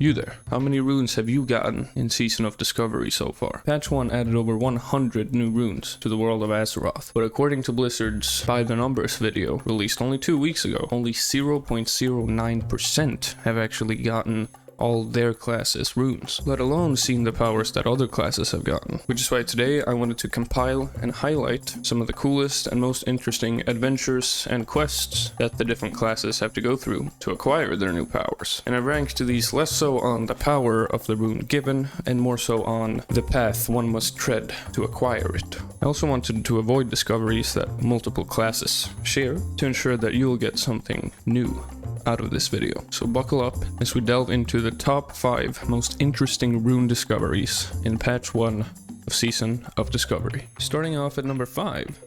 You there, how many runes have you gotten in Season of Discovery so far? Patch 1 added over 100 new runes to the world of Azeroth, but according to Blizzard's By the Numbers video, released only 2 weeks ago, only 0.09% have actually gotten all their classes' runes, let alone seeing the powers that other classes have gotten. Which is why today I wanted to compile and highlight some of the coolest and most interesting adventures and quests that the different classes have to go through to acquire their new powers. And I ranked these less so on the power of the rune given, and more so on the path one must tread to acquire it. I also wanted to avoid discoveries that multiple classes share to ensure that you'll get something new out of this video. So buckle up as we delve into the top 5 most interesting rune discoveries in patch 1 of Season of Discovery. Starting off at number 5,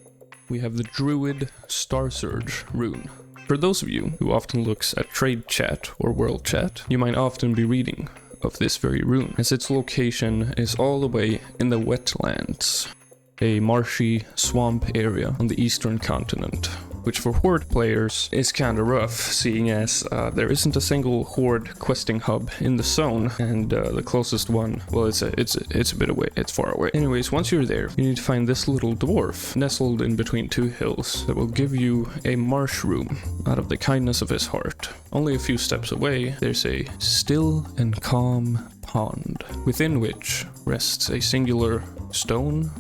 we have the Druid Star Surge rune. For those of you who often looks at trade chat or world chat, you might often be reading of this very rune, as its location is all the way in the wetlands, a marshy swamp area on the eastern continent, which for Horde players is kinda rough, seeing as there isn't a single Horde questing hub in the zone, and the closest one, well, it's a bit away, it's far away. Anyways, once you're there, you need to find this little dwarf nestled in between 2 hills that will give you a marsh room out of the kindness of his heart. Only a few steps away, there's a still and calm pond, within which rests a singular stone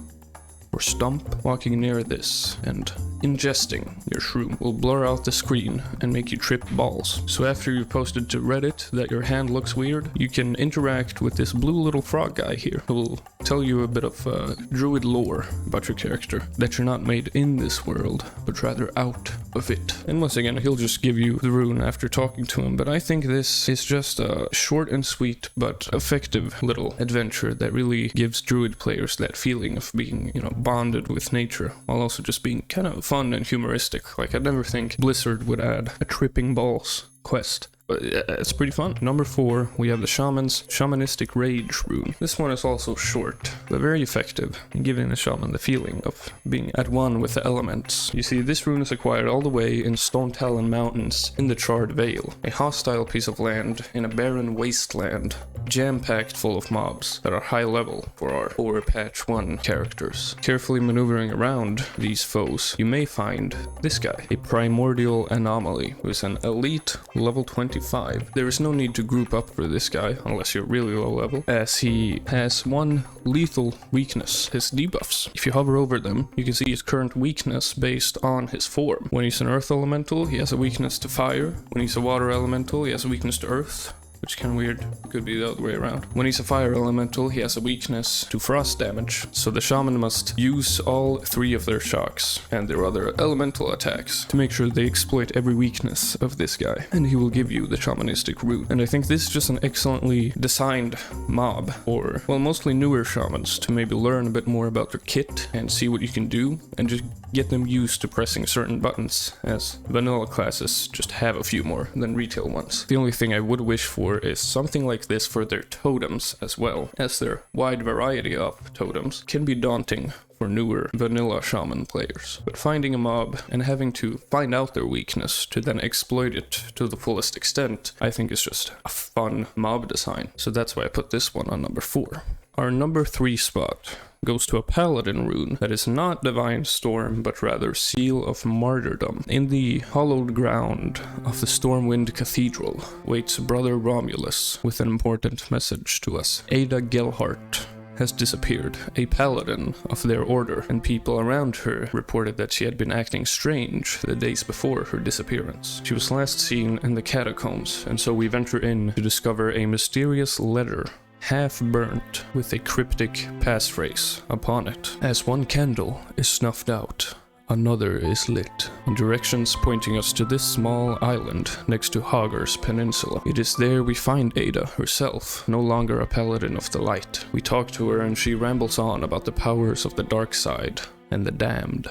or stump. Walking near this and ingesting your shroom will blur out the screen and make you trip balls. So after you've posted to Reddit that your hand looks weird, you can interact with this blue little frog guy here, who will tell you a bit of druid lore about your character, that you're not made in this world, but rather out of it. And once again, he'll just give you the rune after talking to him, but I think this is just a short and sweet but effective little adventure that really gives druid players that feeling of being, bonded with nature, while also just being kind of fun and humoristic. Like, I'd never think Blizzard would add a tripping balls quest, but it's pretty fun. Number 4, we have the Shaman's Shamanistic Rage rune. This one is also short, but very effective in giving the shaman the feeling of being at one with the elements. You see, this rune is acquired all the way in Stone Talon Mountains in the Charred Vale, a hostile piece of land in a barren wasteland, jam-packed full of mobs that are high level for our Ore Patch 1 characters. Carefully maneuvering around these foes, you may find this guy, a primordial anomaly, who is an elite level 25. There is no need to group up for this guy unless you're really low level, as he has one lethal weakness, his debuffs. If you hover over them, you can see his current weakness based on his form. When he's an earth elemental, he has a weakness to fire. When he's a water elemental, he has a weakness to earth, which is kind of weird. Could be the other way around. When he's a fire elemental, he has a weakness to frost damage, so the shaman must use all 3 of their shocks and their other elemental attacks to make sure they exploit every weakness of this guy, and he will give you the shamanistic rune. And I think this is just an excellently designed mob, or, well, mostly newer shamans, to maybe learn a bit more about their kit and see what you can do, and just get them used to pressing certain buttons, as vanilla classes just have a few more than retail ones. The only thing I would wish for is something like this for their totems as well, as their wide variety of totems can be daunting for newer vanilla shaman players. But finding a mob and having to find out their weakness to then exploit it to the fullest extent, I think is just a fun mob design. So that's why I put this one on number 4. Our number 3 spot goes to a paladin rune that is not Divine Storm, but rather Seal of Martyrdom. In the hollowed ground of the Stormwind Cathedral waits Brother Romulus with an important message to us. Ada Gelhart has disappeared, a paladin of their order, and people around her reported that she had been acting strange the days before her disappearance. She was last seen in the catacombs, and so we venture in to discover a mysterious letter, half burnt, with a cryptic passphrase upon it. As one candle is snuffed out, another is lit, in directions pointing us to this small island next to Hagar's Peninsula. It is there we find Ada herself, no longer a paladin of the light. We talk to her and she rambles on about the powers of the dark side and the damned.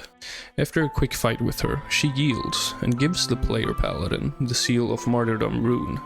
After a quick fight with her, she yields and gives the player paladin the Seal of Martyrdom rune.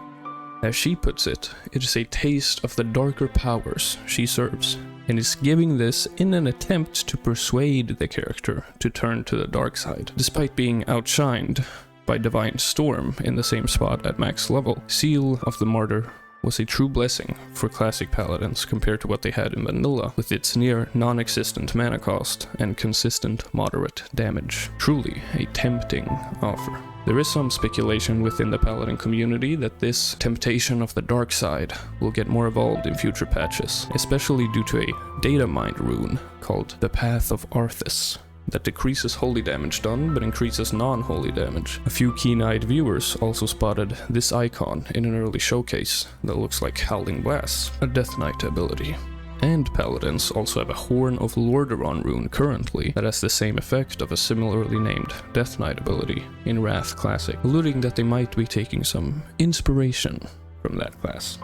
As she puts it, it is a taste of the darker powers she serves, and is giving this in an attempt to persuade the character to turn to the dark side. Despite being outshined by Divine Storm in the same spot at max level, Seal of the Martyr was a true blessing for classic paladins compared to what they had in vanilla, with its near non-existent mana cost and consistent moderate damage. Truly a tempting offer. There is some speculation within the paladin community that this temptation of the dark side will get more evolved in future patches, especially due to a data mined rune called the Path of Arthas that decreases holy damage done but increases non-holy damage. A few keen-eyed viewers also spotted this icon in an early showcase that looks like Howling Blast, a Death Knight ability. And paladins also have a Horn of Lordaeron rune currently that has the same effect of a similarly named Death Knight ability in Wrath Classic, alluding that they might be taking some inspiration from that class.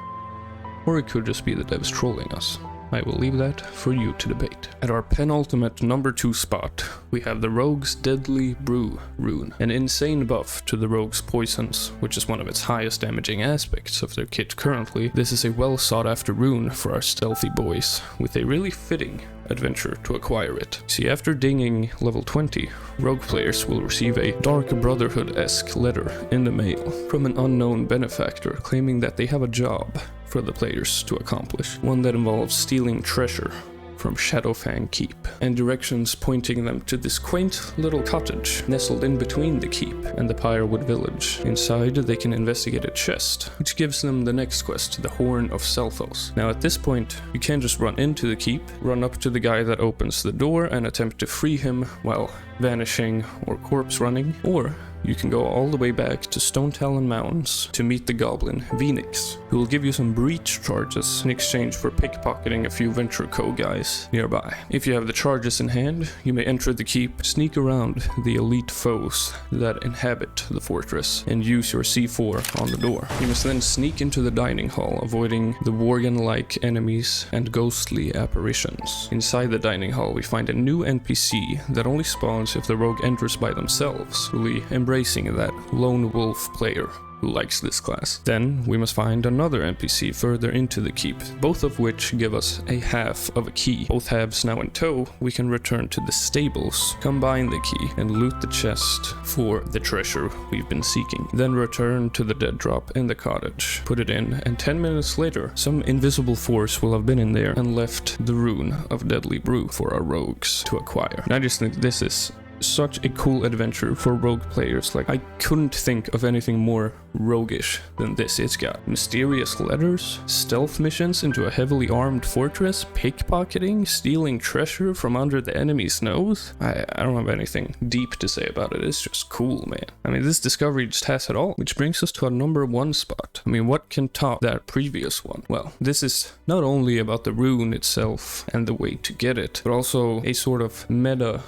Or it could just be the devs trolling us. I will leave that for you to debate. At our penultimate number 2 spot, we have the Rogue's Deadly Brew rune, an insane buff to the Rogue's poisons, which is one of its highest damaging aspects of their kit currently. This is a well sought after rune for our stealthy boys, with a really fitting adventure to acquire it. See, after dinging level 20, rogue players will receive a Dark Brotherhood-esque letter in the mail from an unknown benefactor claiming that they have a job for the players to accomplish, one that involves stealing treasure from Shadowfang Keep, and directions pointing them to this quaint little cottage nestled in between the keep and the Pyrewood village. Inside, they can investigate a chest, which gives them the next quest, the Horn of Selphos. Now at this point, you can just run into the keep, run up to the guy that opens the door and attempt to free him while vanishing or corpse running, or you can go all the way back to Stone Talon Mountains to meet the goblin Phoenix, who will give you some breach charges in exchange for pickpocketing a few Venture Co guys nearby. If you have the charges in hand, you may enter the keep, sneak around the elite foes that inhabit the fortress, and use your C4 on the door. You must then sneak into the dining hall, avoiding the Worgen-like enemies and ghostly apparitions. Inside the dining hall, we find a new NPC that only spawns if the rogue enters by themselves, really embracing that lone wolf player who likes this class. Then we must find another NPC further into the keep, both of which give us a half of a key. Both halves now in tow, we can return to the stables, combine the key, and loot the chest for the treasure we've been seeking. Then return to the dead drop in the cottage, put it in, and 10 minutes later, some invisible force will have been in there and left the rune of Deadly Brew for our rogues to acquire. And I just think this is such a cool adventure for rogue players. Like, I couldn't think of anything more roguish than this. It's got mysterious letters, stealth missions into a heavily armed fortress, pickpocketing, stealing treasure from under the enemy's nose. I don't have anything deep to say about it. It's just cool, man. I mean, this discovery just has it all, which brings us to our number 1 spot. I mean, what can top that previous one? Well, this is not only about the rune itself and the way to get it, but also a sort of meta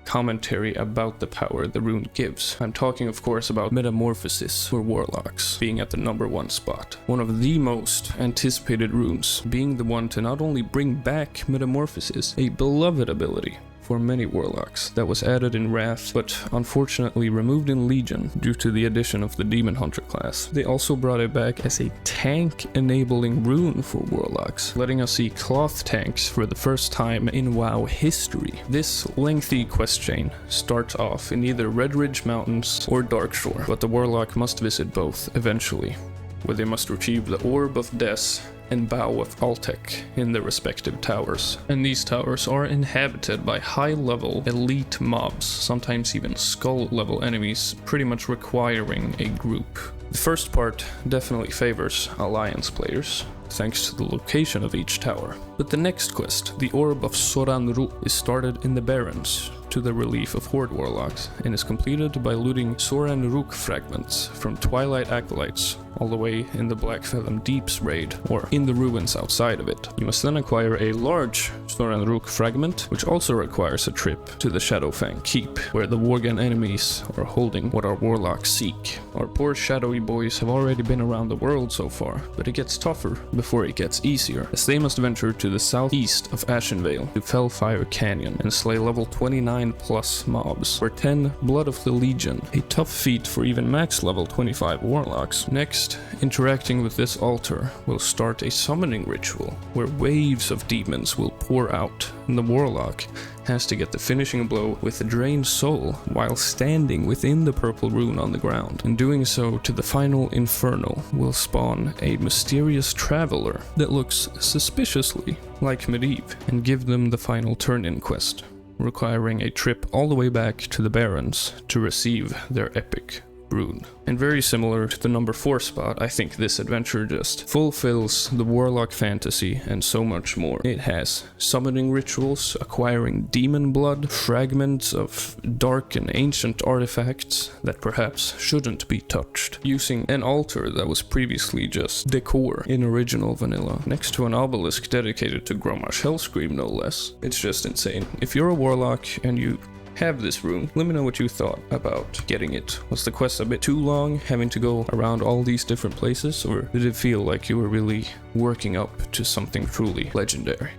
commentary about the power the rune gives. I'm talking, of course, about Metamorphosis for warlocks being at the number 1 spot. One of the most anticipated runes, being the one to not only bring back Metamorphosis, a beloved ability for many warlocks that was added in Wrath, but unfortunately removed in Legion due to the addition of the Demon Hunter class. They also brought it back as a tank-enabling rune for warlocks, letting us see cloth tanks for the first time in WoW history. This lengthy quest chain starts off in either Red Ridge Mountains or Darkshore, but the warlock must visit both eventually, where they must retrieve the Orb of Death and Bow of Altek in their respective towers. And these towers are inhabited by high-level elite mobs, sometimes even skull-level enemies, pretty much requiring a group. The first part definitely favors Alliance players, thanks to the location of each tower. But the next quest, the Orb of Soranru, is started in the Barrens, to the relief of Horde warlocks, and is completed by looting Soranruk fragments from Twilight Acolytes, all the way in the Blackfellam Deeps raid, or in the ruins outside of it. You must then acquire a large Soranruk fragment, which also requires a trip to the Shadowfang Keep, where the Worgen enemies are holding what our warlocks seek. Our poor shadowy boys have already been around the world so far, but it gets tougher before it gets easier, as they must venture to the southeast of Ashenvale to Fellfire Canyon and slay level 29 plus mobs, or 10 Blood of the Legion, a tough feat for even max level 25 warlocks. Next, Next, interacting with this altar will start a summoning ritual where waves of demons will pour out, and the warlock has to get the finishing blow with the drained soul while standing within the purple rune on the ground. And doing so to the final infernal will spawn a mysterious traveler that looks suspiciously like Medivh and give them the final turn-in quest, requiring a trip all the way back to the Barrens to receive their epic rune. And very similar to the number 4 spot, I think this adventure just fulfills the warlock fantasy and so much more. It has summoning rituals, acquiring demon blood, fragments of dark and ancient artifacts that perhaps shouldn't be touched, using an altar that was previously just decor in original vanilla, next to an obelisk dedicated to Grommash Hellscream no less. It's just insane. If you're a warlock and you have this rune, let me know what you thought about getting it. Was the quest a bit too long, having to go around all these different places, or did it feel like you were really working up to something truly legendary?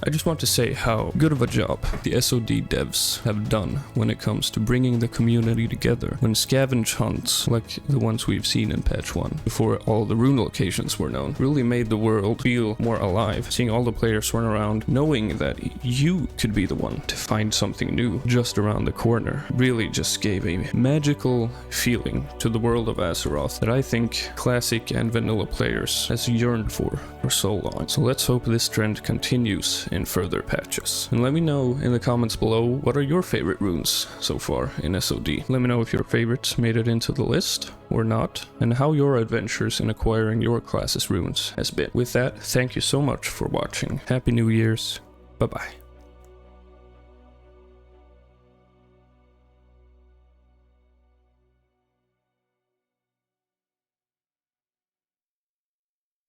I just want to say how good of a job the SOD devs have done when it comes to bringing the community together. When scavenge hunts, like the ones we've seen in patch 1, before all the rune locations were known, really made the world feel more alive. Seeing all the players run around, knowing that you could be the one to find something new just around the corner, really just gave a magical feeling to the world of Azeroth that I think classic and vanilla players has yearned for so long. So let's hope this trend continues in further patches. And let me know in the comments below, what are your favorite runes so far in SOD? Let me know if your favorites made it into the list or not, and how your adventures in acquiring your class's runes has been. With that, thank you so much for watching. Happy New Year's. Bye bye.